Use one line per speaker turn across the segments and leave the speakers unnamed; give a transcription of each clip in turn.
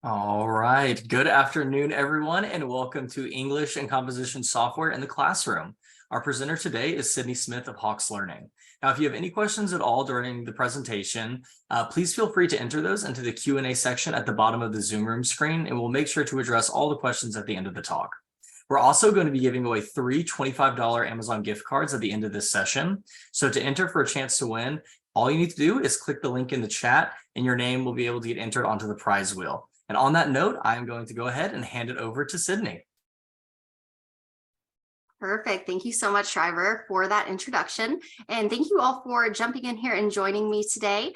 All right. Good afternoon, everyone, and welcome to English and Composition Software in the Classroom. Our presenter today is Sydney Smith of Hawks Learning. Now, if you have any questions at all during the presentation, please feel free to enter those into the Q&A section at the bottom of the Zoom room screen, and we'll make sure to address all the questions at the end of the talk. We're also going to be giving away 3 $25 Amazon gift cards at the end of this session. So to enter for a chance to win, all you need to do is click the link in the chat, and your name will be able to get entered onto the prize wheel. And on that note, I am going to go ahead and hand it over to Sydney.
Perfect. Thank you so much, Shriver, for that introduction. And thank you all for jumping in here and joining me today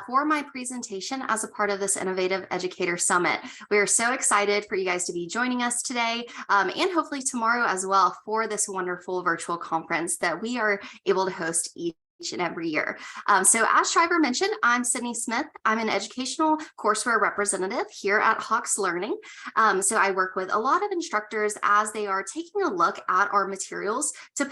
for my presentation as a part of this Innovative Educator Summit. We are so excited for you guys to be joining us today and hopefully tomorrow as well for this wonderful virtual conference that we are able to host each and every year. So as Shriver mentioned, I'm Sydney Smith. I'm an educational courseware representative here at Hawks Learning. So I work with a lot of instructors as they are taking a look at our materials to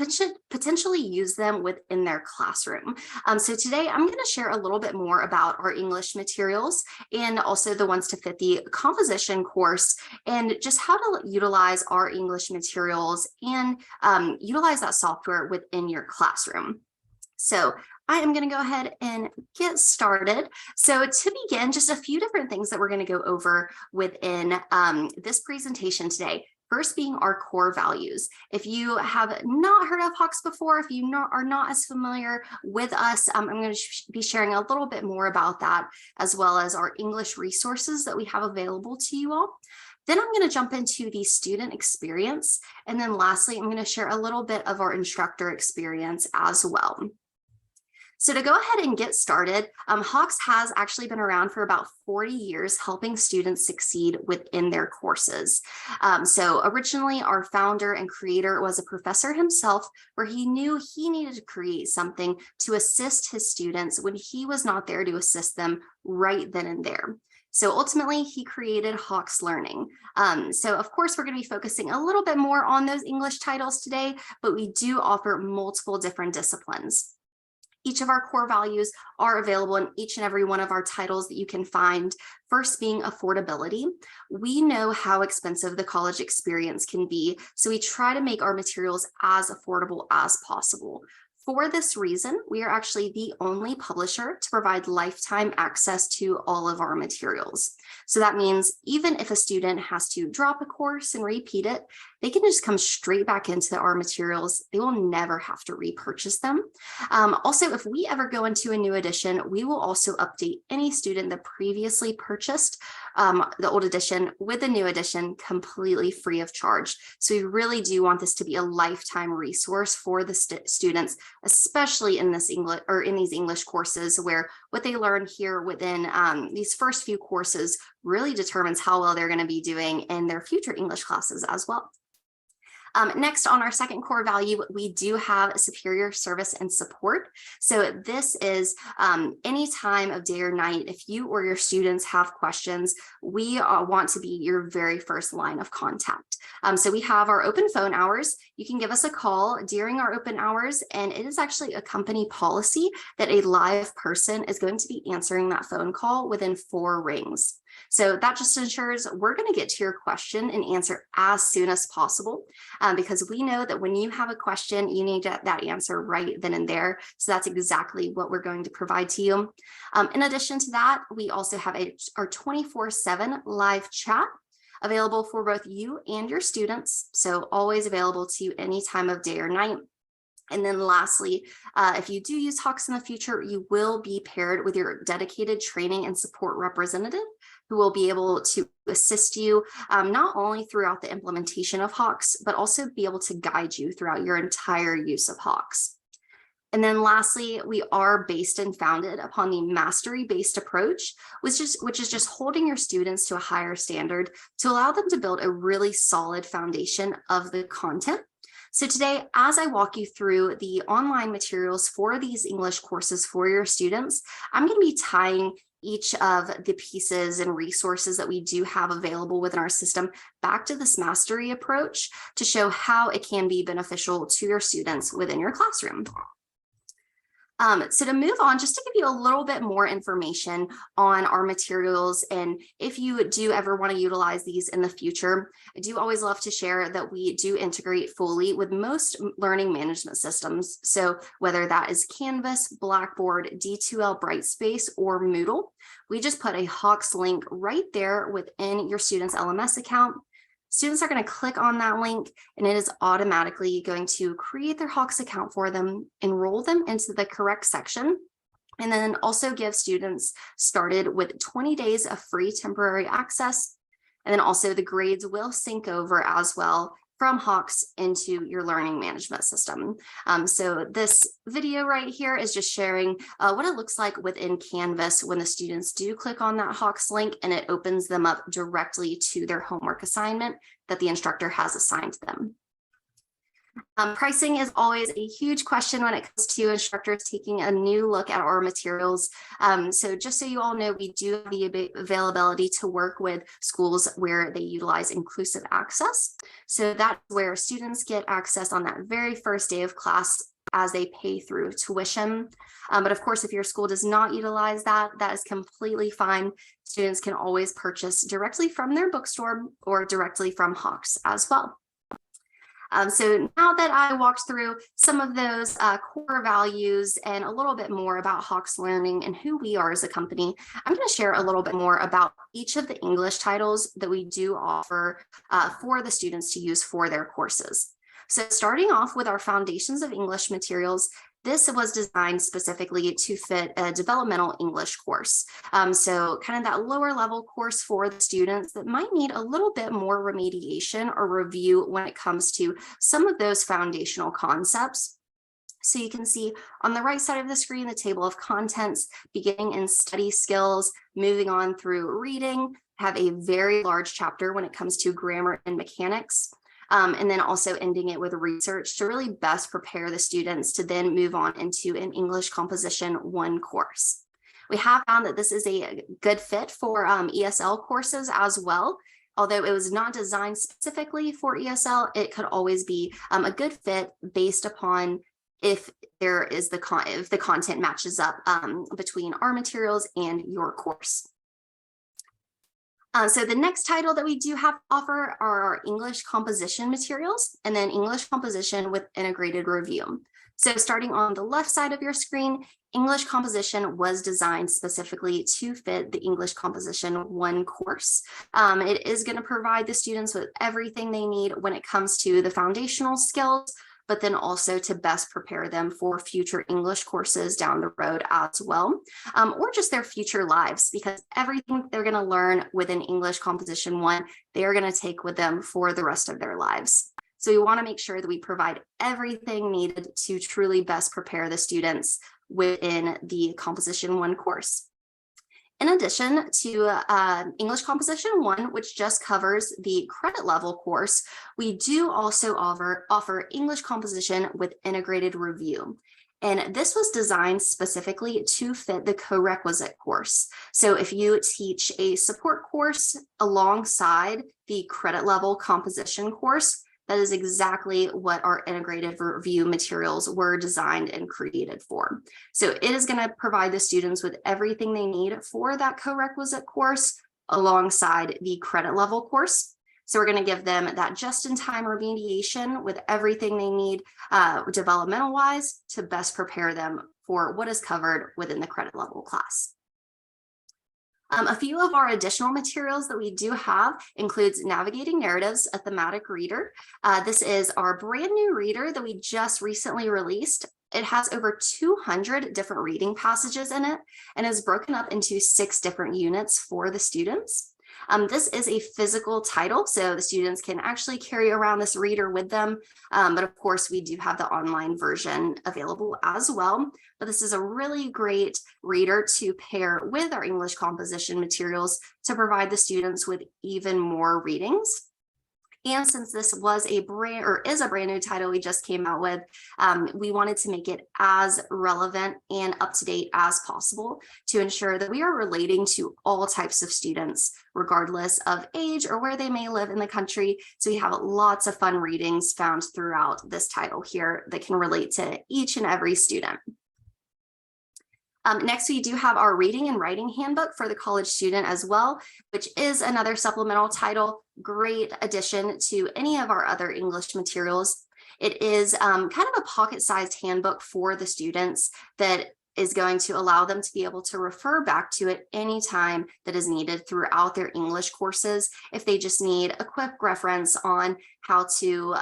potentially use them within their classroom. So today I'm going to share a little bit more about our English materials and also the ones to fit the composition course and just how to utilize our English materials and utilize that software within your classroom. So I am going to go ahead and get started. So to begin, just a few different things that we're going to go over within this presentation today. First being our core values. If you have not heard of Hawks before, if you are not as familiar with us, I'm going to be sharing a little bit more about that, as well as our English resources that we have available to you all. Then I'm going to jump into the student experience. And then lastly, I'm going to share a little bit of our instructor experience as well. So to go ahead and get started, Hawks has actually been around for about 40 years, helping students succeed within their courses. So originally, our founder and creator was a professor himself, where he knew he needed to create something to assist his students when he was not there to assist them right then and there. So ultimately, he created Hawks Learning. So of course, we're going to be focusing a little bit more on those English titles today, but we do offer multiple different disciplines. Each of our core values are available in each and every one of our titles that you can find. First being affordability. We know how expensive the college experience can be, so we try to make our materials as affordable as possible. For this reason, we are actually the only publisher to provide lifetime access to all of our materials. So that means even if a student has to drop a course and repeat it, they can just come straight back into our materials. They will never have to repurchase them. Also, if we ever go into a new edition, we will also update any student that previously purchased the old edition with the new edition completely free of charge. So we really do want this to be a lifetime resource for the students, especially in this English or in these English courses, where what they learn here within these first few courses really determines how well they're going to be doing in their future English classes as well. Next, on our second core value, we do have superior service and support. So this is any time of day or night, if you or your students have questions, we want to be your very first line of contact. So we have our open phone hours. You can give us a call during our open hours, and it is actually a company policy that a live person is going to be answering that phone call within 4 rings. So that just ensures we're going to get to your question and answer as soon as possible, because we know that when you have a question, you need that answer right then and there. So that's exactly what we're going to provide to you. In addition to that, we also have our 24/7 live chat available for both you and your students. So always available to you any time of day or night. And then lastly, if you do use Hawks in the future, you will be paired with your dedicated training and support representative who will be able to assist you not only throughout the implementation of Hawks, but also be able to guide you throughout your entire use of Hawks. And then lastly, we are based and founded upon the mastery-based approach, which is just holding your students to a higher standard to allow them to build a really solid foundation of the content. So today, as I walk you through the online materials for these English courses for your students, I'm going to be tying each of the pieces and resources that we do have available within our system back to this mastery approach to show how it can be beneficial to your students within your classroom. So to move on, just to give you a little bit more information on our materials, and if you do ever want to utilize these in the future, I do always love to share that we do integrate fully with most learning management systems. So whether that is Canvas, Blackboard, D2L Brightspace, or Moodle, we just put a Hawks link right there within your student's LMS account. Students are going to click on that link, and it is automatically going to create their Hawks account for them, enroll them into the correct section, and then also give students started with 20 days of free temporary access. And then also the grades will sync over as well from Hawks into your learning management system. So this video right here is just sharing what it looks like within Canvas when the students do click on that Hawks link, and it opens them up directly to their homework assignment that the instructor has assigned them. Pricing is always a huge question when it comes to instructors taking a new look at our materials. So just so you all know, we do have the availability to work with schools where they utilize inclusive access. So that's where students get access on that very first day of class as they pay through tuition. But of course, if your school does not utilize that, that is completely fine. Students can always purchase directly from their bookstore or directly from Hawks as well. So now that I walked through some of those core values and a little bit more about Hawks Learning and who we are as a company, I'm going to share a little bit more about each of the English titles that we do offer for the students to use for their courses. So starting off with our Foundations of English materials, this was designed specifically to fit a developmental English course. So kind of that lower level course for the students that might need a little bit more remediation or review when it comes to some of those foundational concepts. So you can see on the right side of the screen, the table of contents, beginning in study skills, moving on through reading, have a very large chapter when it comes to grammar and mechanics. And then also ending it with research to really best prepare the students to then move on into an English Composition 1 course. We have found that this is a good fit for ESL courses as well. Although it was not designed specifically for ESL, it could always be a good fit based upon if there is if the content matches up between our materials and your course. So the next title that we do have to offer are our English composition materials, and then English composition with integrated review. So starting on the left side of your screen, English composition was designed specifically to fit the English Composition 1 course. It is going to provide the students with everything they need when it comes to the foundational skills, but then also to best prepare them for future English courses down the road as well, or just their future lives, because everything they're going to learn within English Composition 1, they are going to take with them for the rest of their lives. So we want to make sure that we provide everything needed to truly best prepare the students within the Composition 1 course. In addition to English Composition 1, which just covers the credit level course, we do also offer English Composition with integrated review. And this was designed specifically to fit the co-requisite course. So if you teach a support course alongside the credit level composition course, that is exactly what our integrated review materials were designed and created for. So it is going to provide the students with everything they need for that co-requisite course alongside the credit level course. So we're going to give them that just-in-time remediation with everything they need developmental-wise to best prepare them for what is covered within the credit level class. A few of our additional materials that we do have includes Navigating Narratives, a thematic reader. This is our brand new reader that we just recently released. It has over 200 different reading passages in it and is broken up into 6 different units for the students. This is a physical title, so the students can actually carry around this reader with them. But of course, we do have the online version available as well. But this is a really great reader to pair with our English composition materials to provide the students with even more readings. And since this was is a brand new title we just came out with, we wanted to make it as relevant and up to date as possible to ensure that we are relating to all types of students, regardless of age or where they may live in the country. So we have lots of fun readings found throughout this title here that can relate to each and every student. Next, we do have our reading and writing handbook for the college student as well, which is another supplemental title, great addition to any of our other English materials. It is kind of a pocket-sized handbook for the students that is going to allow them to be able to refer back to it anytime that is needed throughout their English courses. If they just need a quick reference on how to,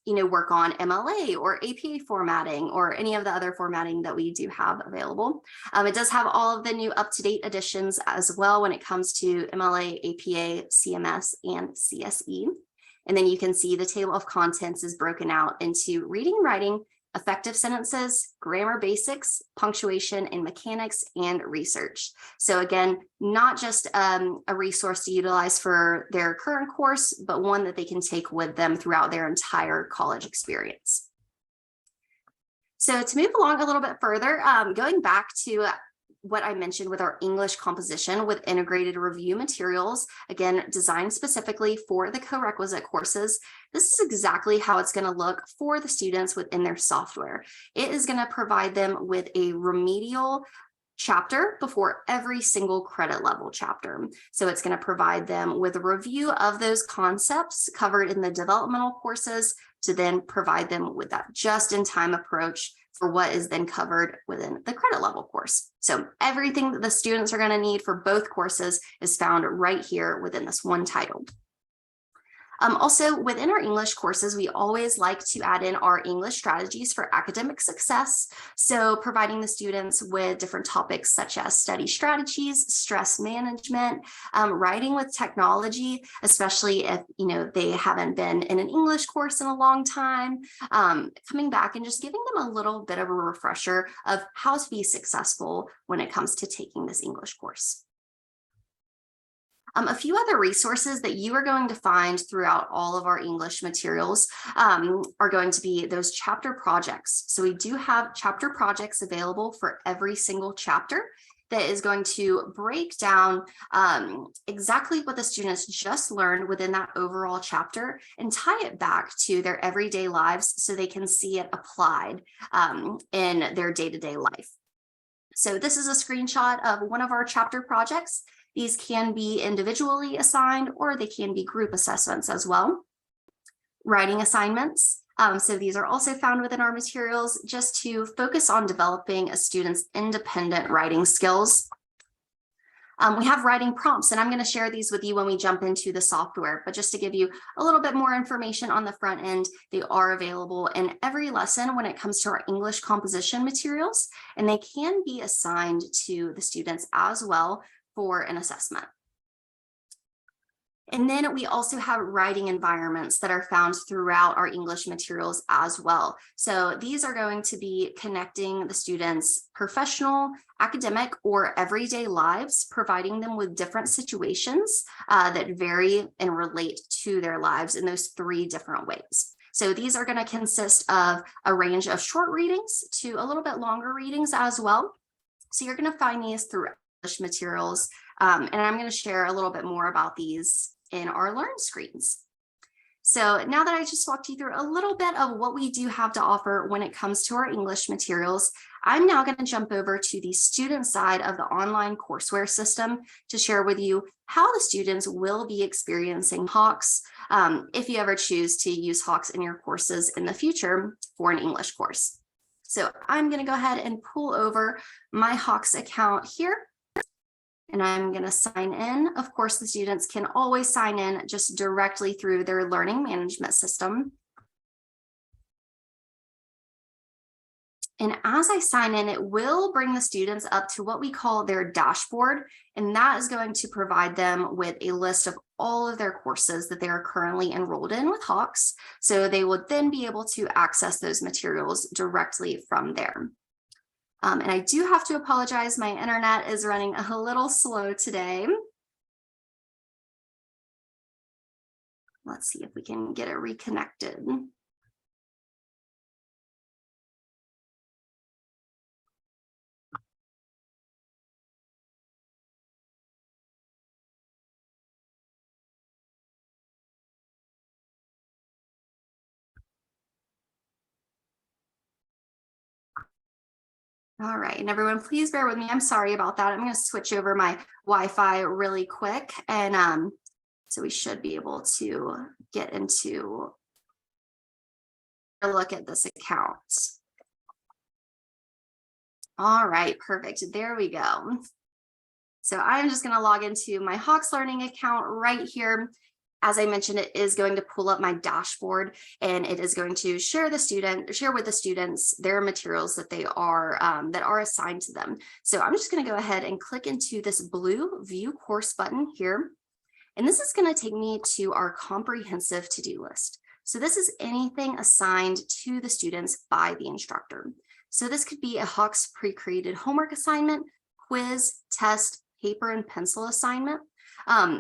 work on MLA or APA formatting or any of the other formatting that we do have available. It does have all of the new up-to-date additions as well when it comes to MLA, APA, CMS, and CSE. And then you can see the table of contents is broken out into reading and writing, effective sentences, grammar basics, punctuation and mechanics, and research. So again, not just a resource to utilize for their current course, but one that they can take with them throughout their entire college experience. So to move along a little bit further, going back to what I mentioned with our English composition with integrated review materials, again, designed specifically for the co-requisite courses. This is exactly how it's going to look for the students within their software. It is going to provide them with a remedial chapter before every single credit level chapter. So it's going to provide them with a review of those concepts covered in the developmental courses to then provide them with that just-in-time approach for what is then covered within the credit level course. So everything that the students are going to need for both courses is found right here within this one title. Also, within our English courses, we always like to add in our English strategies for academic success. So providing the students with different topics such as study strategies, stress management, writing with technology, especially if they haven't been in an English course in a long time, coming back and just giving them a little bit of a refresher of how to be successful when it comes to taking this English course. A few other resources that you are going to find throughout all of our English materials are going to be those chapter projects. So we do have chapter projects available for every single chapter that is going to break down exactly what the students just learned within that overall chapter and tie it back to their everyday lives so they can see it applied in their day-to-day life. So this is a screenshot of one of our chapter projects. These can be individually assigned or they can be group assessments as well. Writing assignments. So these are also found within our materials just to focus on developing a student's independent writing skills. We have writing prompts, and I'm going to share these with you when we jump into the software, but just to give you a little bit more information on the front end, they are available in every lesson when it comes to our English composition materials, and they can be assigned to the students as well for an assessment. And then we also have writing environments that are found throughout our English materials as well. So these are going to be connecting the students' professional, academic, or everyday lives, providing them with different situations that vary and relate to their lives in those three different ways. So these are going to consist of a range of short readings to a little bit longer readings as well. So you're going to find these through English materials, and I'm going to share a little bit more about these in our Learn screens. So now that I just walked you through a little bit of what we do have to offer when it comes to our English materials, I'm now going to jump over to the student side of the online courseware system to share with you how the students will be experiencing Hawks if you ever choose to use Hawks in your courses in the future for an English course. So I'm going to go ahead and pull over my Hawks account here. And I'm going to sign in. Of course, the students can always sign in just directly through their learning management system. And as I sign in, it will bring the students up to what we call their dashboard. And that is going to provide them with a list of all of their courses that they are currently enrolled in with Hawks. So they would then be able to access those materials directly from there. And I do have to apologize, my internet is running a little slow today. Let's see if we can get it reconnected. All right, and everyone, please bear with me. I'm sorry about that. I'm going to switch over my Wi-Fi really quick, and so we should be able to get into a look at this account. All right, perfect. There we go. So I'm just going to log into my Hawks Learning account right here. As I mentioned, it is going to pull up my dashboard, and it is going to share with the students their materials that are assigned to them. So I'm just going to go ahead and click into this blue View Course button here. And this is going to take me to our comprehensive to-do list. So this is anything assigned to the students by the instructor. So this could be a Hawks pre-created homework assignment, quiz, test, paper and pencil assignment,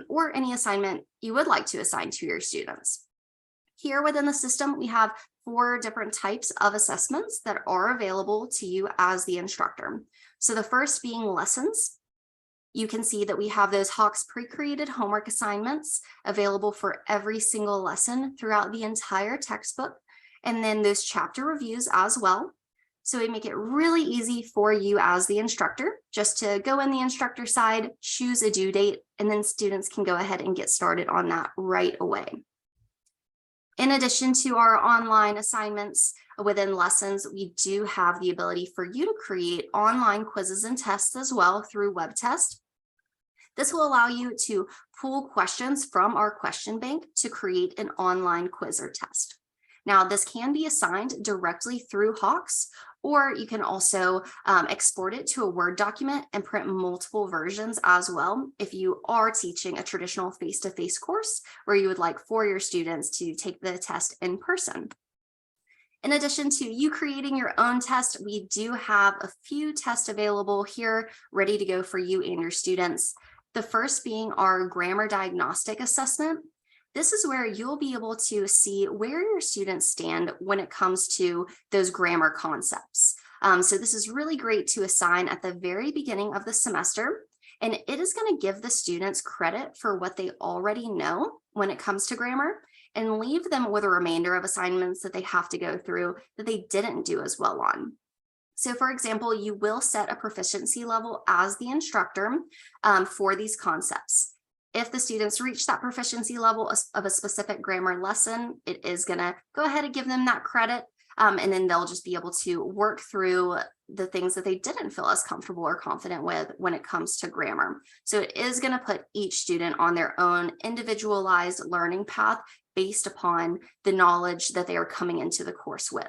or any assignment you would like to assign to your students. Here within the system, we have 4 different types of assessments that are available to you as the instructor. So the first being lessons. You can see that we have those Hawks pre-created homework assignments available for every single lesson throughout the entire textbook, and then those chapter reviews as well. So we make it really easy for you as the instructor just to go in the instructor side, choose a due date, and then students can go ahead and get started on that right away. In addition to our online assignments within lessons, we do have the ability for you to create online quizzes and tests as well through WebTest. This will allow you to pull questions from our question bank to create an online quiz or test. Now, this can be assigned directly through Hawks, or you can also export it to a Word document and print multiple versions as well if you are teaching a traditional face-to-face course where you would like for your students to take the test in person. In addition to you creating your own test, we do have a few tests available here ready to go for you and your students. The first being our grammar diagnostic assessment. This is where you'll be able to see where your students stand when it comes to those grammar concepts. So this is really great to assign at the very beginning of the semester, and it is going to give the students credit for what they already know when it comes to grammar and leave them with a remainder of assignments that they have to go through that they didn't do as well on. So for example, you will set a proficiency level as the instructor for these concepts. If the students reach that proficiency level of a specific grammar lesson, it is going to go ahead and give them that credit, and then they'll just be able to work through the things that they didn't feel as comfortable or confident with when it comes to grammar. So it is going to put each student on their own individualized learning path based upon the knowledge that they are coming into the course with.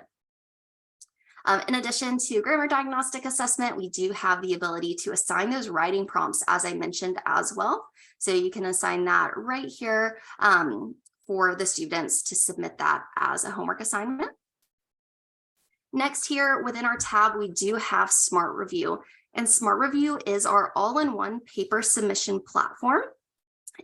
In addition to grammar diagnostic assessment, we do have the ability to assign those writing prompts, as I mentioned as well. So you can assign that right here for the students to submit that as a homework assignment. Next here within our tab, we do have Smart Review, and Smart Review is our all-in-one paper submission platform.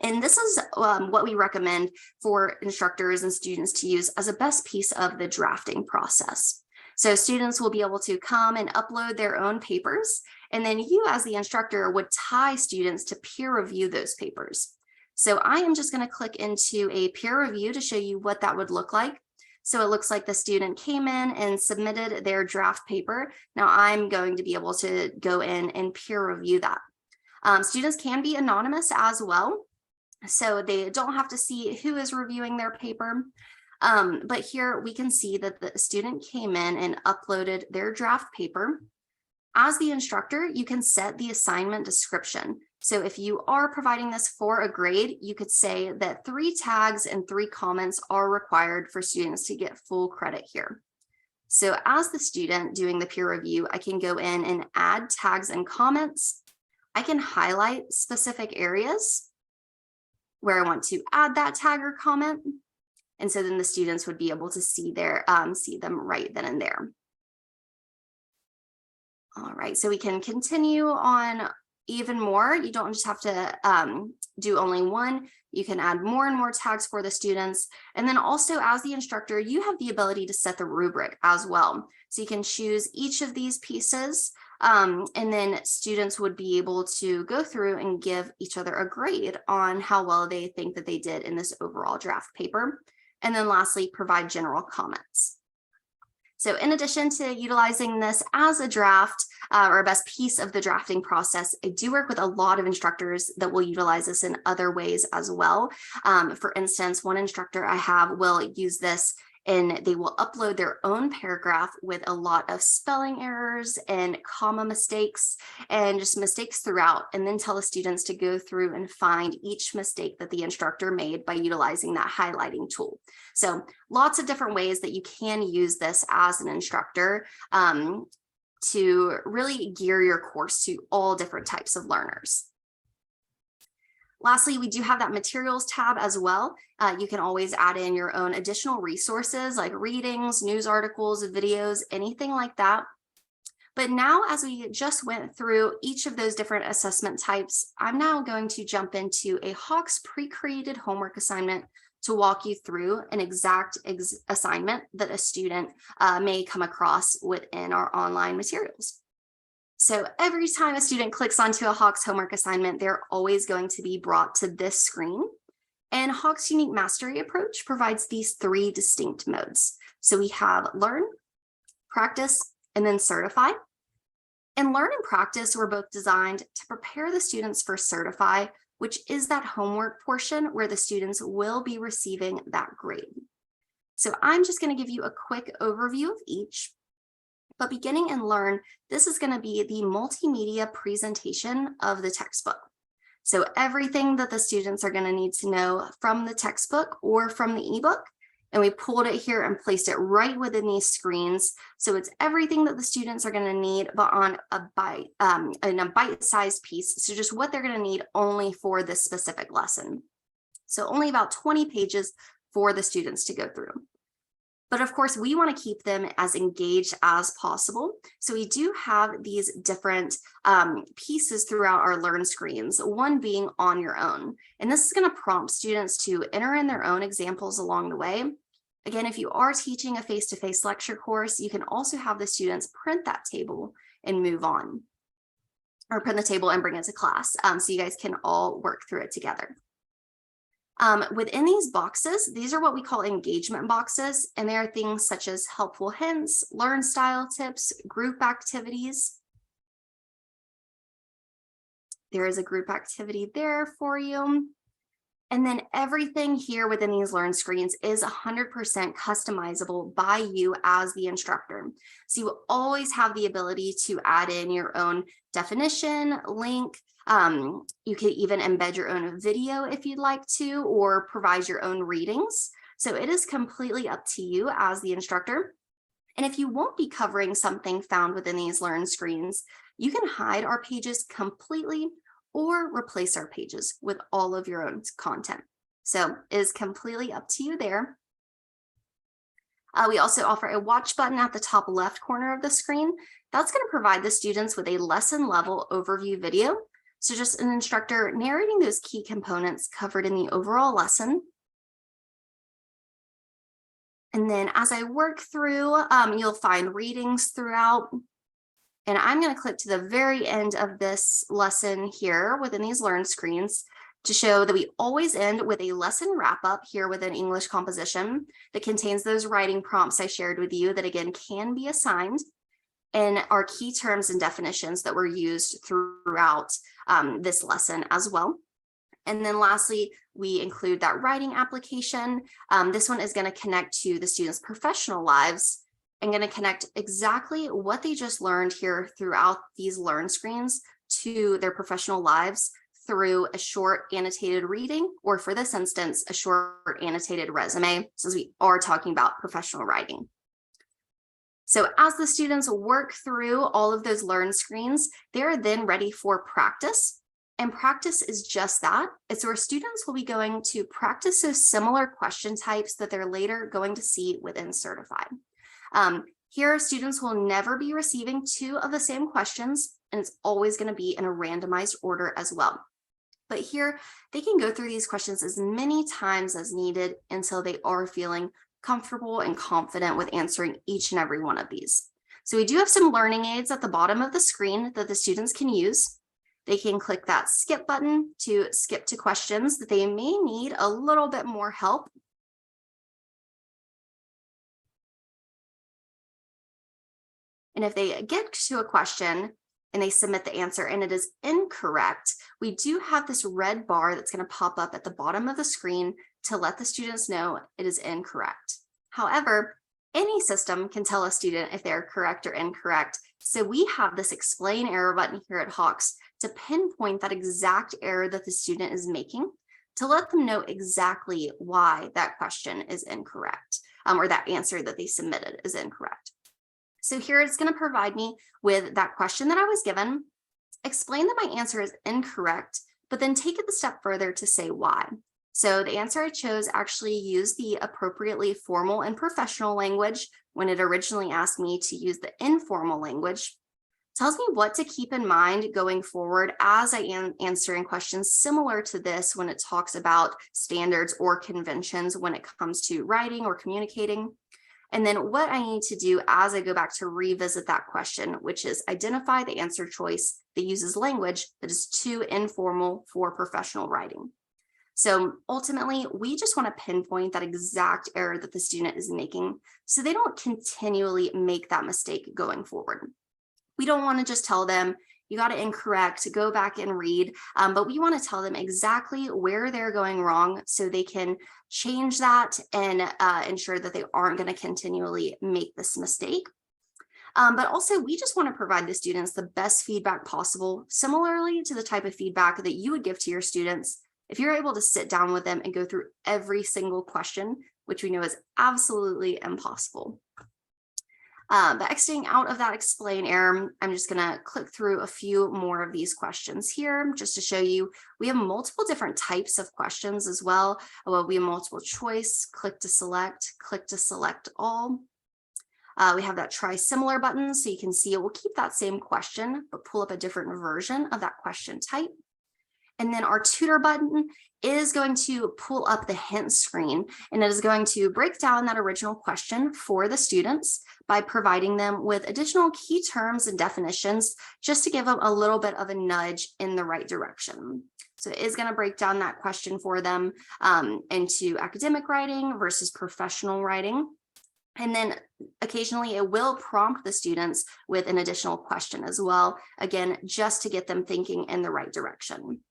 And this is what we recommend for instructors and students to use as a best piece of the drafting process. So students will be able to come and upload their own papers, and then you as the instructor would tie students to peer review those papers. So I am just going to click into a peer review to show you what that would look like. So it looks like the student came in and submitted their draft paper. Now I'm going to be able to go in and peer review that. Students can be anonymous as well, so they don't have to see who is reviewing their paper. But here we can see that the student came in and uploaded their draft paper. As the instructor, you can set the assignment description. So if you are providing this for a grade, you could say that 3 tags and 3 comments are required for students to get full credit here. So as the student doing the peer review, I can go in and add tags and comments. I can highlight specific areas where I want to add that tag or comment. And so then the students would be able to see them right then and there. All right, so we can continue on even more. You don't just have to do only one. You can add more and more tags for the students. And then also as the instructor, you have the ability to set the rubric as well. So you can choose each of these pieces, and then students would be able to go through and give each other a grade on how well they think that they did in this overall draft paper. And then lastly, provide general comments. So in addition to utilizing this as a draft or a best piece of the drafting process, I do work with a lot of instructors that will utilize this in other ways as well. For instance, one instructor I have will use this and they will upload their own paragraph with a lot of spelling errors and comma mistakes and just mistakes throughout, and then tell the students to go through and find each mistake that the instructor made by utilizing that highlighting tool. So lots of different ways that you can use this as an instructor to really gear your course to all different types of learners. Lastly, we do have that materials tab as well. You can always add in your own additional resources like readings, news articles, videos, anything like that. But now, as we just went through each of those different assessment types, I'm now going to jump into a Hawks pre-created homework assignment to walk you through an exact assignment that a student may come across within our online materials. So every time a student clicks onto a Hawks homework assignment, they're always going to be brought to this screen. And Hawks Unique Mastery Approach provides these three distinct modes. So we have Learn, Practice, and then Certify. And Learn and Practice were both designed to prepare the students for Certify, which is that homework portion where the students will be receiving that grade. So I'm just going to give you a quick overview of each. But beginning in Learn, this is going to be the multimedia presentation of the textbook. So everything that the students are going to need to know from the textbook or from the ebook, and we pulled it here and placed it right within these screens. So it's everything that the students are going to need, but on in a bite-sized piece. So just what they're going to need only for this specific lesson. So only about 20 pages for the students to go through. But of course, we want to keep them as engaged as possible. So we do have these different pieces throughout our Learn screens, one being on your own. And this is going to prompt students to enter in their own examples along the way. Again, if you are teaching a face-to-face lecture course, you can also have the students print that table and move on, or print the table and bring it to class. So you guys can all work through it together. Within these boxes, these are what we call engagement boxes, and they are things such as helpful hints, learn style tips, group activities. There is a group activity there for you. And then everything here within these Learn screens is 100% customizable by you as the instructor. So you will always have the ability to add in your own definition, link. You could even embed your own video if you'd like to, or provide your own readings. So it is completely up to you as the instructor. And if you won't be covering something found within these Learn screens, you can hide our pages completely or replace our pages with all of your own content. So it is completely up to you there. We also offer a watch button at the top left corner of the screen. That's going to provide the students with a lesson level overview video. So just an instructor narrating those key components covered in the overall lesson. And then as I work through, you'll find readings throughout. And I'm going to click to the very end of this lesson here within these Learn screens to show that we always end with a lesson wrap up here within English composition that contains those writing prompts I shared with you that again can be assigned, and our key terms and definitions that were used throughout this lesson as well. And then lastly, we include that writing application. This one is going to connect to the students' professional lives and going to connect exactly what they just learned here throughout these Learn screens to their professional lives through a short annotated reading, or for this instance, a short annotated resume, since we are talking about professional writing. So as the students work through all of those Learn screens, they're then ready for practice. And practice is just that. It's where students will be going to practice those similar question types that they're later going to see within Certify. Here, students will never be receiving two of the same questions, and it's always going to be in a randomized order as well. But here, they can go through these questions as many times as needed until they are feeling comfortable and confident with answering each and every one of these. So we do have some learning aids at the bottom of the screen that the students can use. They can click that skip button to skip to questions that they may need a little bit more help. And if they get to a question and they submit the answer and it is incorrect, we do have this red bar that's going to pop up at the bottom of the screen to let the students know it is incorrect. However, any system can tell a student if they're correct or incorrect. So we have this explain error button here at Hawks to pinpoint that exact error that the student is making, to let them know exactly why that question is incorrect, or that answer that they submitted is incorrect. So here it's going to provide me with that question that I was given, explain that my answer is incorrect, but then take it a step further to say why. So the answer I chose actually used the appropriately formal and professional language when it originally asked me to use the informal language. Tells me what to keep in mind going forward as I am answering questions similar to this when it talks about standards or conventions when it comes to writing or communicating. And then what I need to do as I go back to revisit that question, which is identify the answer choice that uses language that is too informal for professional writing. So ultimately, we just want to pinpoint that exact error that the student is making so they don't continually make that mistake going forward. We don't want to just tell them, you got it incorrect, go back and read, but we want to tell them exactly where they're going wrong so they can change that and ensure that they aren't going to continually make this mistake. But also, we just want to provide the students the best feedback possible, similarly to the type of feedback that you would give to your students if you're able to sit down with them and go through every single question, which we know is absolutely impossible. But exiting out of that explain error, I'm just going to click through a few more of these questions here just to show you we have multiple different types of questions as well. We have multiple choice, click to select all. We have that try similar button so you can see it will keep that same question, but pull up a different version of that question type. And then our tutor button is going to pull up the hint screen, and it is going to break down that original question for the students by providing them with additional key terms and definitions just to give them a little bit of a nudge in the right direction. So it is going to break down that question for them into academic writing versus professional writing. And then occasionally it will prompt the students with an additional question as well, again, just to get them thinking in the right direction.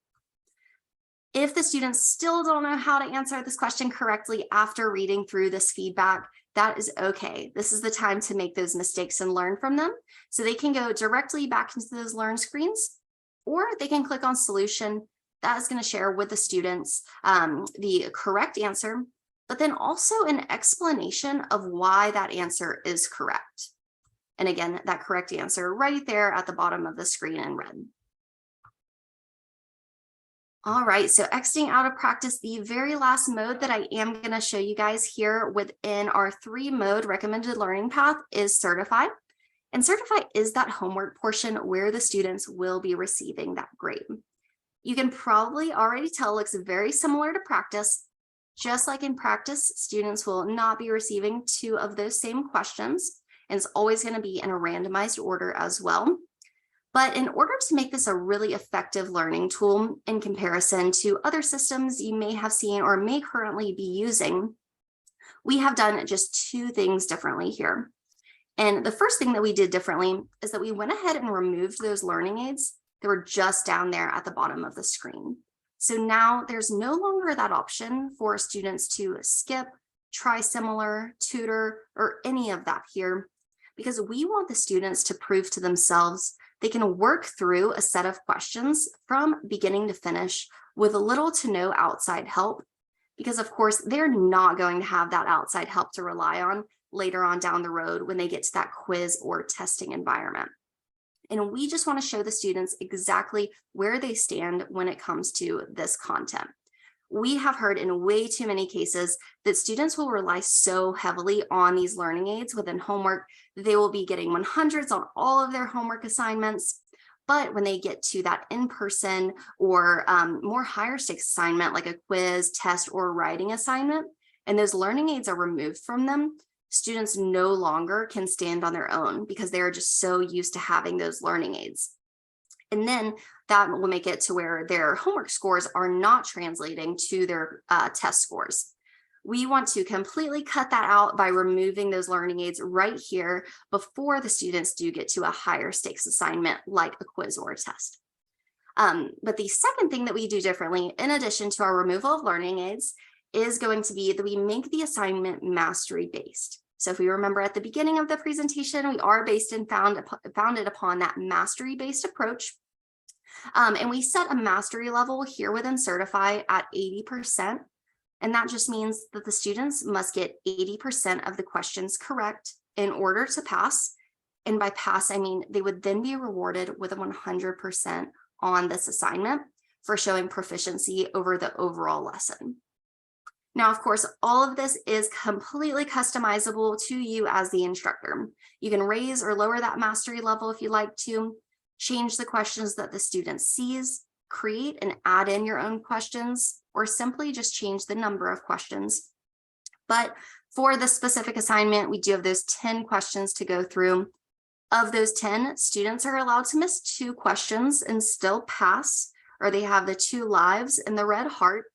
If the students still don't know how to answer this question correctly after reading through this feedback, that is okay. This is the time to make those mistakes and learn from them. So they can go directly back into those learn screens, or they can click on solution. That is going to share with the students the correct answer, but then also an explanation of why that answer is correct. And again, that correct answer right there at the bottom of the screen in red. All right, so exiting out of practice, the very last mode that I am going to show you guys here within our 3-mode recommended learning path is Certify. And Certify is that homework portion where the students will be receiving that grade. You can probably already tell it looks very similar to practice. Just like in practice, students will not be receiving 2 of those same questions, and it's always going to be in a randomized order as well. But in order to make this a really effective learning tool in comparison to other systems you may have seen or may currently be using, we have done just 2 things differently here. And the first thing that we did differently is that we went ahead and removed those learning aids that were just down there at the bottom of the screen. So now there's no longer that option for students to skip, try similar, tutor, or any of that here, because we want the students to prove to themselves they can work through a set of questions from beginning to finish with little to no outside help, because of course they're not going to have that outside help to rely on later on down the road when they get to that quiz or testing environment. And we just want to show the students exactly where they stand when it comes to this content. We have heard in way too many cases that students will rely so heavily on these learning aids within homework. They will be getting 100s on all of their homework assignments. But when they get to that in-person or more higher stakes assignment, like a quiz, test, or writing assignment, and those learning aids are removed from them, students no longer can stand on their own because they are just so used to having those learning aids. And then that will make it to where their homework scores are not translating to their test scores. We want to completely cut that out by removing those learning aids right here before the students do get to a higher stakes assignment like a quiz or a test. But the second thing that we do differently, in addition to our removal of learning aids, is going to be that we make the assignment mastery based. So if we remember at the beginning of the presentation, we are based and founded upon that mastery based approach. And we set a mastery level here within Certify at 80%. And that just means that the students must get 80% of the questions correct in order to pass. And by pass, I mean they would then be rewarded with a 100% on this assignment for showing proficiency over the overall lesson. Now, of course, all of this is completely customizable to you as the instructor. You can raise or lower that mastery level if you like to, change the questions that the student sees, create and add in your own questions, or simply just change the number of questions. But for the specific assignment, we do have those 10 questions to go through. Of those 10, students are allowed to miss 2 questions and still pass, or they have the 2 lives in the red heart.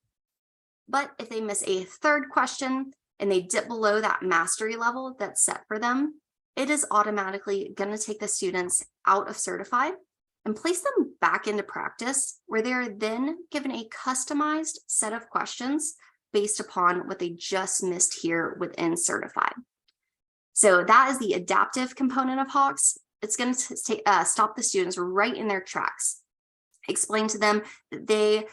But if they miss a 3rd question and they dip below that mastery level that's set for them, it is automatically going to take the students out of Certify and place them back into practice, where they are then given a customized set of questions based upon what they just missed here within Certify. So that is the adaptive component of Hawks. It's going to stop the students right in their tracks. Explain to them that they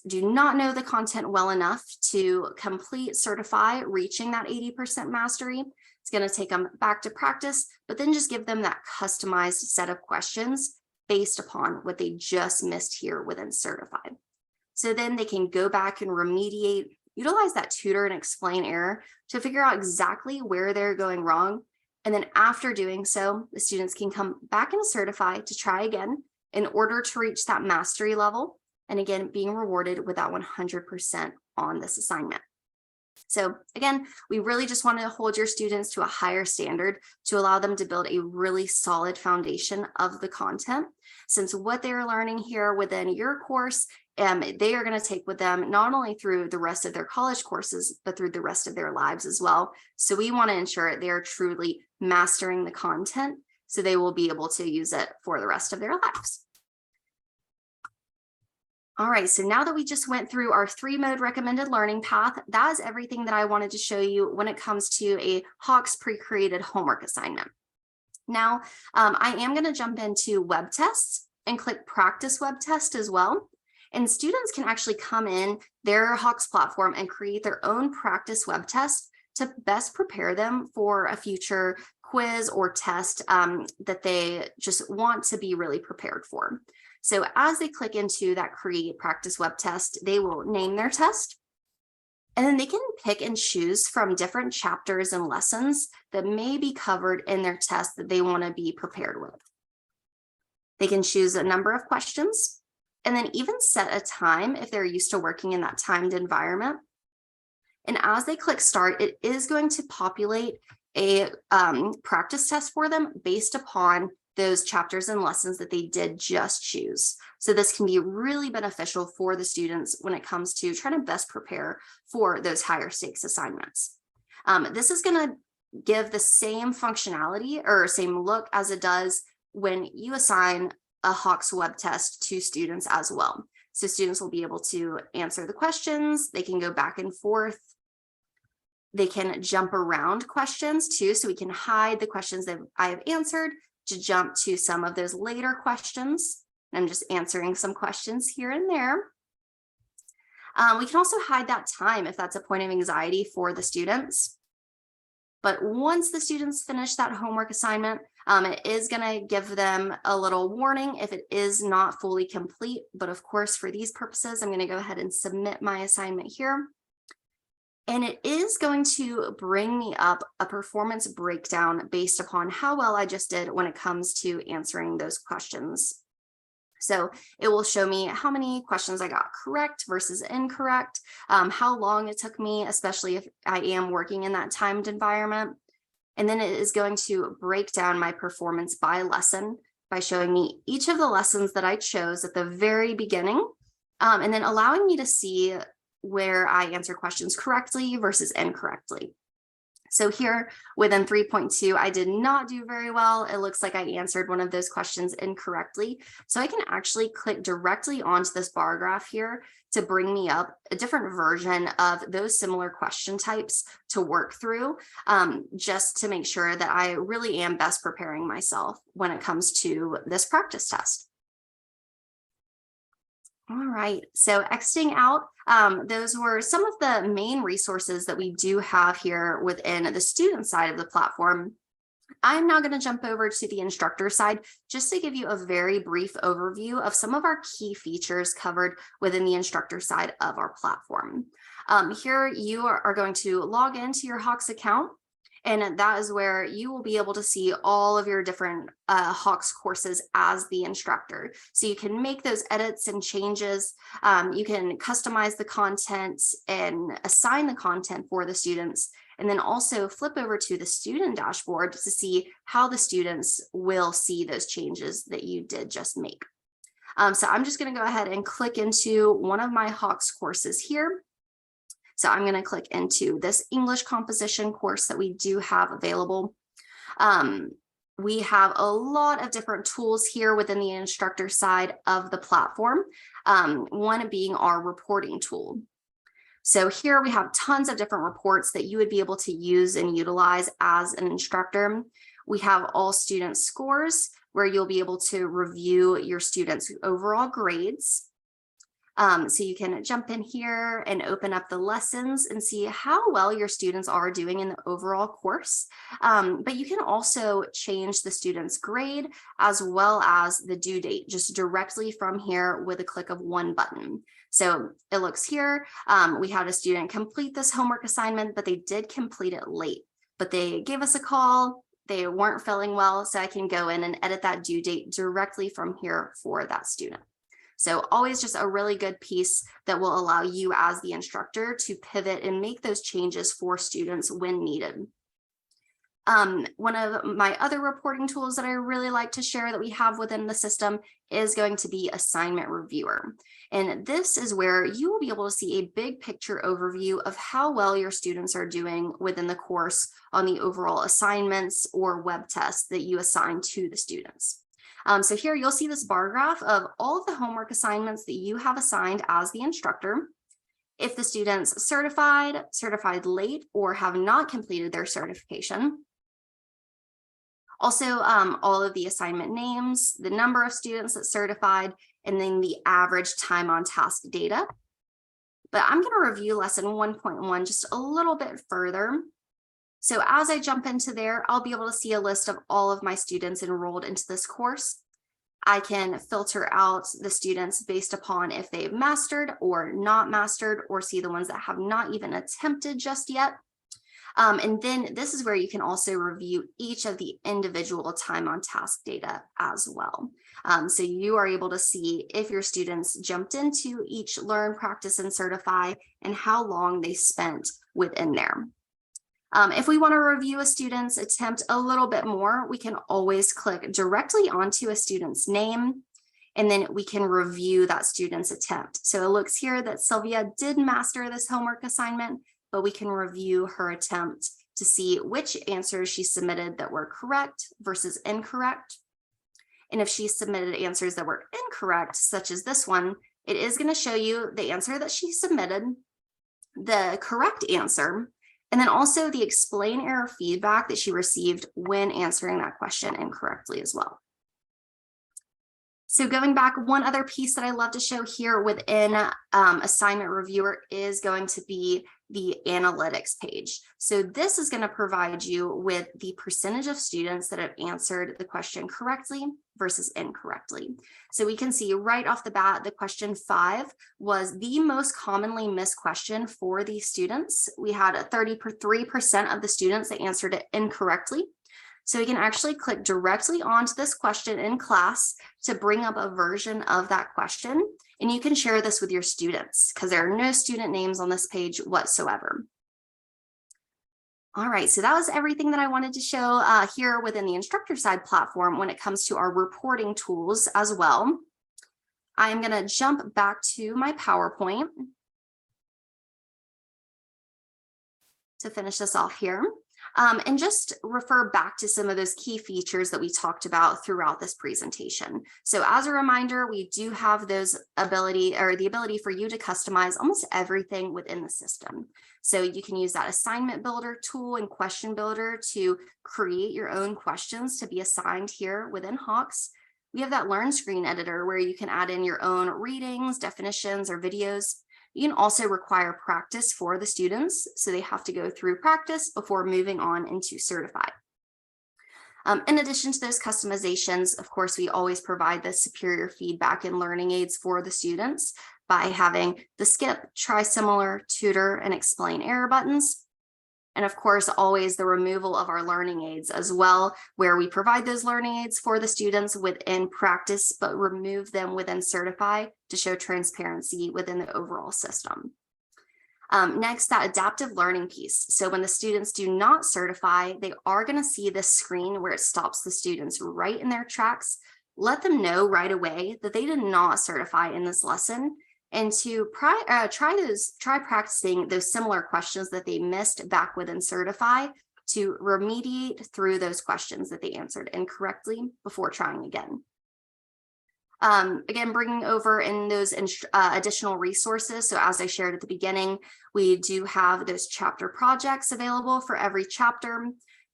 do not know the content well enough to complete Certify, reaching that 80% mastery. It's going to take them back to practice, but then just give them that customized set of questions based upon what they just missed here within Certify. So then they can go back and remediate, utilize that tutor and explain error to figure out exactly where they're going wrong. And then after doing so, the students can come back into Certify to try again in order to reach that mastery level. And again, being rewarded with that 100% on this assignment. So again, we really just want to hold your students to a higher standard to allow them to build a really solid foundation of the content, since what they're learning here within your course, they are going to take with them not only through the rest of their college courses, but through the rest of their lives as well. So we want to ensure they're truly mastering the content so they will be able to use it for the rest of their lives. All right, so now that we just went through our 3-mode recommended learning path, that is everything that I wanted to show you when it comes to a Hawks pre-created homework assignment. Now, I am going to jump into web tests and click practice web test as well. And students can actually come in their Hawks platform and create their own practice web test to best prepare them for a future quiz or test that they just want to be really prepared for. So as they click into that create practice web test, they will name their test, and then they can pick and choose from different chapters and lessons that may be covered in their test that they want to be prepared with. They can choose a number of questions and then even set a time if they're used to working in that timed environment. And as they click start, it is going to populate a practice test for them based upon those chapters and lessons that they did just choose. So this can be really beneficial for the students when it comes to trying to best prepare for those higher stakes assignments. This is going to give the same functionality or same look as it does when you assign a Hawks web test to students as well. So students will be able to answer the questions. They can go back and forth. They can jump around questions too. So we can hide the questions that I have answered to jump to some of those later questions. I'm just answering some questions here and there. We can also hide that time if that's a point of anxiety for the students. But once the students finish that homework assignment, it is going to give them a little warning if it is not fully complete. But of course, for these purposes, I'm going to go ahead and submit my assignment here. And it is going to bring me up a performance breakdown based upon how well I just did when it comes to answering those questions. So it will show me how many questions I got correct versus incorrect, how long it took me, especially if I am working in that timed environment. And then it is going to break down my performance by lesson by showing me each of the lessons that I chose at the very beginning, and then allowing me to see where I answer questions correctly versus incorrectly. So here within 3.2, I did not do very well. It looks like I answered one of those questions incorrectly. So I can actually click directly onto this bar graph here to bring me up a different version of those similar question types to work through, just to make sure that I really am best preparing myself when it comes to this practice test. All right, so exiting out, those were some of the main resources that we do have here within the student side of the platform. I'm now going to jump over to the instructor side just to give you a very brief overview of some of our key features covered within the instructor side of our platform. Here you are going to log into your Hawks account. And that is where you will be able to see all of your different Hawks courses as the instructor. So you can make those edits and changes. You can customize the content and assign the content for the students, and then also flip over to the student dashboard to see how the students will see those changes that you did just make. So I'm just going to go ahead and click into one of my Hawks courses here. So I'm going to click into this English composition course that we do have available. We have a lot of different tools here within the instructor side of the platform, one being our reporting tool. So here we have tons of different reports that you would be able to use and utilize as an instructor. We have all student scores, where you'll be able to review your students' overall grades. So you can jump in here and open up the lessons and see how well your students are doing in the overall course. But you can also change the student's grade as well as the due date just directly from here with a click of one button. So it looks here, we had a student complete this homework assignment, but they did complete it late, but they gave us a call. They weren't feeling well, so I can go in and edit that due date directly from here for that student. So always just a really good piece that will allow you as the instructor to pivot and make those changes for students when needed. One of my other reporting tools that I really like to share that we have within the system is going to be Assignment Reviewer. And this is where you will be able to see a big picture overview of how well your students are doing within the course on the overall assignments or web tests that you assign to the students. So here you'll see this bar graph of all of the homework assignments that you have assigned as the instructor. If the students certified, certified late, or have not completed their certification. Also, all of the assignment names, the number of students that certified, and then the average time on task data. But I'm going to review lesson 1.1 just a little bit further. So as I jump into there, I'll be able to see a list of all of my students enrolled into this course. I can filter out the students based upon if they've mastered or not mastered, or see the ones that have not even attempted just yet. And then this is where you can also review each of the individual time on task data as well. So you are able to see if your students jumped into each learn, practice, and certify, and how long they spent within there. If we want to review a student's attempt a little bit more, we can always click directly onto a student's name, and then we can review that student's attempt. So it looks here that Sylvia did master this homework assignment, but we can review her attempt to see which answers she submitted that were correct versus incorrect. And if she submitted answers that were incorrect, such as this one, it is going to show you the answer that she submitted, the correct answer, and then also the explain error feedback that she received when answering that question incorrectly as well. So going back, one other piece that I love to show here within Assignment Reviewer is going to be the analytics page. So this is going to provide you with the percentage of students that have answered the question correctly versus incorrectly. So we can see right off the bat, the question 5 was the most commonly missed question for these students. We had 33% of the students that answered it incorrectly. So we can actually click directly onto this question in class to bring up a version of that question. And you can share this with your students because there are no student names on this page whatsoever. All right, so that was everything that I wanted to show here within the instructor side platform when it comes to our reporting tools as well. I'm going to jump back to my PowerPoint. to finish this off here. And just refer back to some of those key features that we talked about throughout this presentation. So as a reminder, we do have the ability for you to customize almost everything within the system. So you can use that assignment builder tool and question builder to create your own questions to be assigned here within Hawks. We have that learn screen editor where you can add in your own readings, definitions, or videos. You can also require practice for the students, so they have to go through practice before moving on into Certify. In addition to those customizations, of course, we always provide the superior feedback and learning aids for the students by having the skip, try similar, tutor, and explain error buttons. And of course, always the removal of our learning aids as well, where we provide those learning aids for the students within practice, but remove them within Certify to show transparency within the overall system. Next, that adaptive learning piece. So when the students do not certify, they are going to see this screen where it stops the students right in their tracks. Let them know right away that they did not certify in this lesson, and to try practicing those similar questions that they missed back within Certify to remediate through those questions that they answered incorrectly before trying again. Again, bringing over in those additional resources. So as I shared at the beginning, we do have those chapter projects available for every chapter.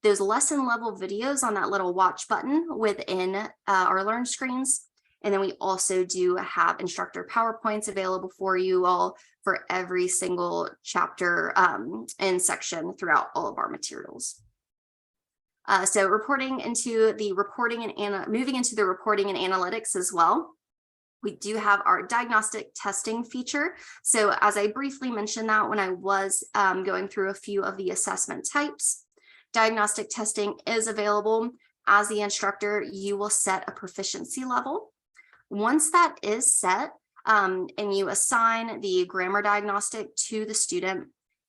Those lesson level videos on that little watch button within our learn screens. And then we also do have instructor PowerPoints available for you all for every single chapter and section throughout all of our materials. So moving into the reporting and analytics as well. We do have our diagnostic testing feature. So as I briefly mentioned that when I was going through a few of the assessment types, diagnostic testing is available. As the instructor, you will set a proficiency level. Once that is set and you assign the grammar diagnostic to the student,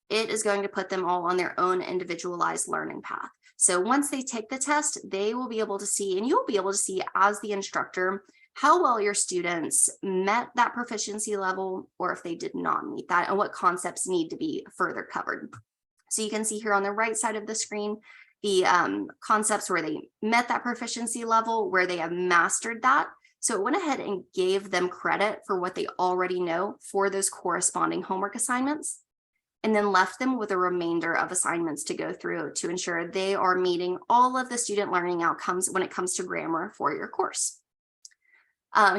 it is going to put them all on their own individualized learning path. So once they take the test, they will be able to see, and you'll be able to see as the instructor, how well your students met that proficiency level, or if they did not meet that, and what concepts need to be further covered. So you can see here on the right side of the screen, the concepts where they met that proficiency level, where they have mastered that. So it went ahead and gave them credit for what they already know for those corresponding homework assignments, and then left them with a remainder of assignments to go through to ensure they are meeting all of the student learning outcomes when it comes to grammar for your course.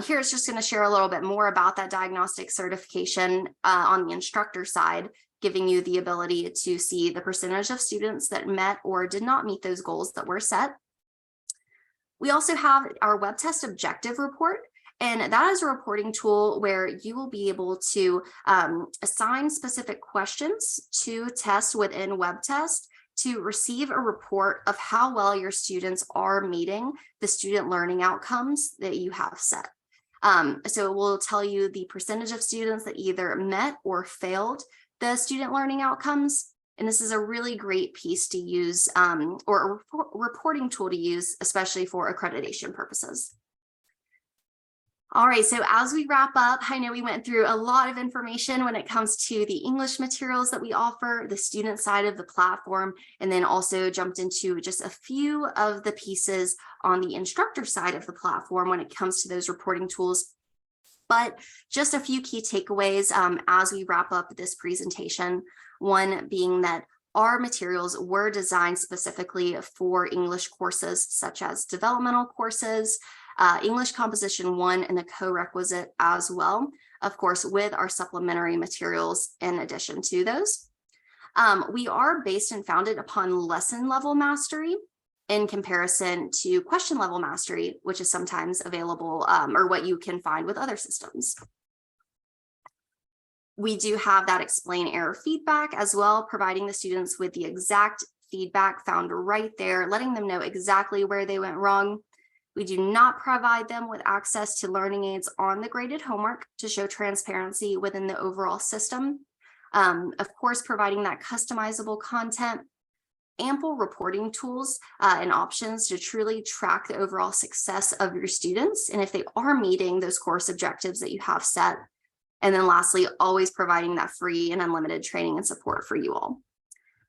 Here's just going to share a little bit more about that diagnostic certification on the instructor side, giving you the ability to see the percentage of students that met or did not meet those goals that were set. We also have our web test objective report, and that is a reporting tool where you will be able to assign specific questions to test within web test to receive a report of how well your students are meeting the student learning outcomes that you have set. So it will tell you the percentage of students that either met or failed the student learning outcomes. And this is a really great piece to use or a reporting tool to use, especially for accreditation purposes. All right, so as we wrap up, I know we went through a lot of information when it comes to the English materials that we offer, the student side of the platform, and then also jumped into just a few of the pieces on the instructor side of the platform when it comes to those reporting tools. But just a few key takeaways as we wrap up this presentation. One being that our materials were designed specifically for English courses such as developmental courses, English Composition 1, and the co-requisite as well, of course, with our supplementary materials in addition to those. We are based and founded upon lesson level mastery in comparison to question level mastery, which is sometimes available or what you can find with other systems. We do have that explain error feedback as well, providing the students with the exact feedback found right there, letting them know exactly where they went wrong. We do not provide them with access to learning aids on the graded homework to show transparency within the overall system. Of course, providing that customizable content, ample reporting tools and options to truly track the overall success of your students and if they are meeting those course objectives that you have set. And then lastly, always providing that free and unlimited training and support for you all.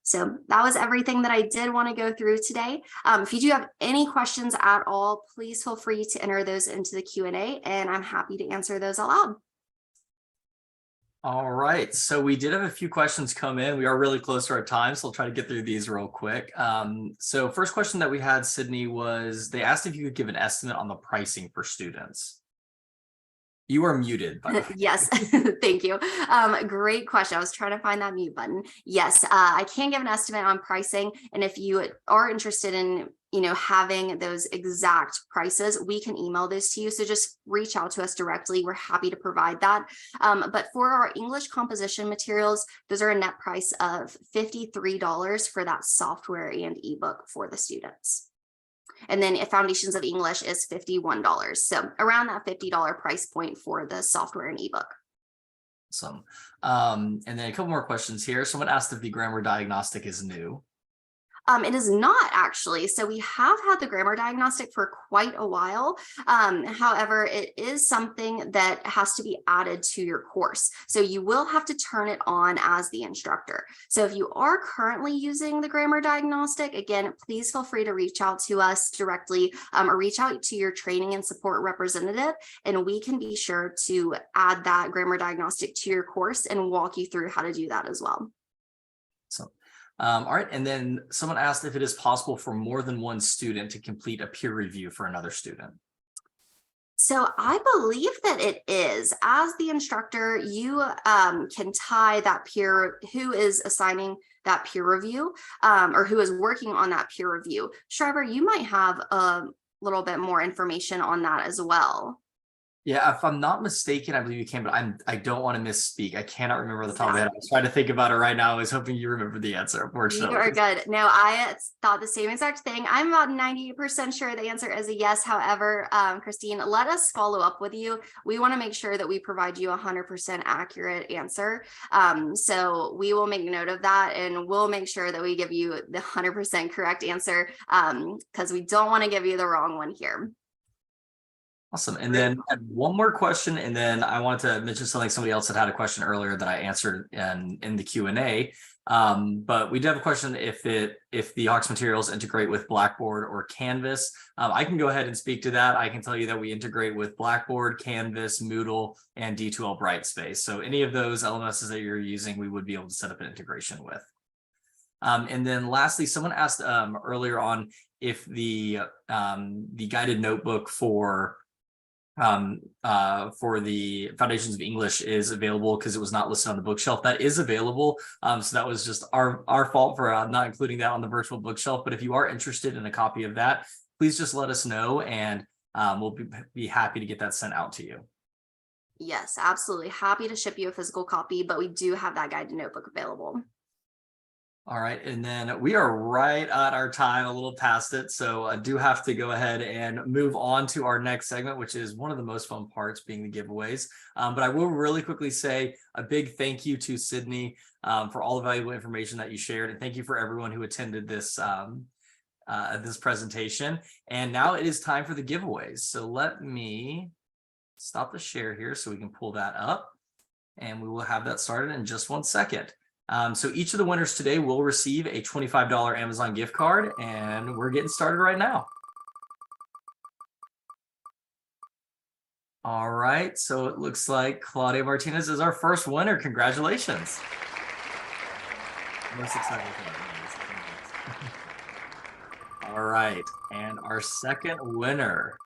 So that was everything that I did want to go through today. If you do have any questions at all, please feel free to enter those into the Q&A, and I'm happy to answer those out loud.
All right, so we did have a few questions come in. We are really close to our time, so I'll try to get through these real quick. So first question that we had, Sydney, was they asked if you could give an estimate on the pricing for students. You are muted, by the way.
Yes, thank you. Great question. I was trying to find that mute button. Yes, I can give an estimate on pricing, and if you are interested in having those exact prices, we can email those to you. So just reach out to us directly. We're happy to provide that. But for our English composition materials, those are a net price of $53 for that software and ebook for the students. And then Foundations of English is $51. So around that $50 price point for the software and ebook.
Awesome. And then a couple more questions here. Someone asked if the grammar diagnostic is new.
It is not actually. So we have had the grammar diagnostic for quite a while. However, it is something that has to be added to your course. So you will have to turn it on as the instructor. So if you are currently using the grammar diagnostic, again, please feel free to reach out to us directly or reach out to your training and support representative, and we can be sure to add that grammar diagnostic to your course and walk you through how to do that as well.
So. All right, and then someone asked if it is possible for more than one student to complete a peer review for another student.
So I believe that it is. As the instructor, you can tie that peer who is assigning that peer review or who is working on that peer review. Shriver, you might have a little bit more information on that as well.
Yeah, if I'm not mistaken, I believe you can, but I don't want to misspeak. I cannot remember the top of my head. I was trying to think about it right now. I was hoping you remember the answer, unfortunately.
You are good. No, I thought the same exact thing. I'm about 90% sure the answer is a yes. However, Christine, let us follow up with you. We want to make sure that we provide you 100% accurate answer. So we will make note of that, and we'll make sure that we give you the 100% correct answer because we don't want to give you the wrong one here.
Awesome. And then I had one more question, and then I wanted to mention something somebody else had a question earlier that I answered in the Q&A. But we do have a question if the Hawks materials integrate with Blackboard or Canvas. I can go ahead and speak to that. I can tell you that we integrate with Blackboard, Canvas, Moodle, and D2L Brightspace. So any of those LMSs that you're using, we would be able to set up an integration with. And then lastly, someone asked earlier on if the guided notebook for the Foundations of English is available because it was not listed on the bookshelf. That is available. So that was just our fault for not including that on the virtual bookshelf. But if you are interested in a copy of that, please just let us know, and we'll be happy to get that sent out to you.
Yes, absolutely. Happy to ship you a physical copy, but we do have that guided notebook available.
All right, and then we are right at our time, a little past it, so I do have to go ahead and move on to our next segment, which is one of the most fun parts, being the giveaways. But I will really quickly say a big thank you to Sydney for all the valuable information that you shared, and thank you for everyone who attended this this presentation. And now it is time for the giveaways. So let me stop the share here so we can pull that up, and we will have that started in just 1 second. So each of the winners today will receive a $25 Amazon gift card, and we're getting started right now. All right, so it looks like Claudia Martinez is our first winner. Congratulations. I'm most excited for that. All right, and our second winner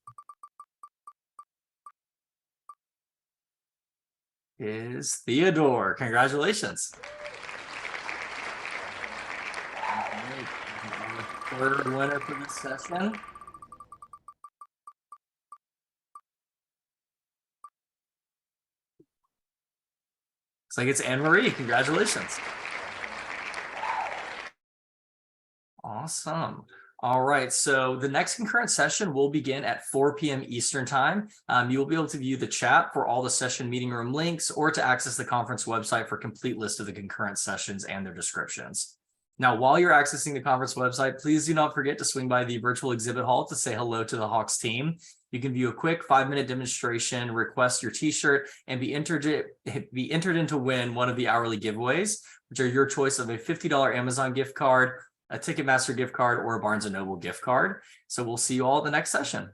is Theodore. Congratulations. Third winner for this session. Looks like it's Anne-Marie. Congratulations. Awesome. All right, so the next concurrent session will begin at 4 p.m. Eastern time. You will be able to view the chat for all the session meeting room links, or to access the conference website for a complete list of the concurrent sessions and their descriptions. Now, while you're accessing the conference website, please do not forget to swing by the virtual exhibit hall to say hello to the Hawks team. You can view a quick 5-minute demonstration, request your t-shirt, and be entered in to win one of the hourly giveaways, which are your choice of a $50 Amazon gift card, a Ticketmaster gift card, or a Barnes & Noble gift card. So we'll see you all at the next session.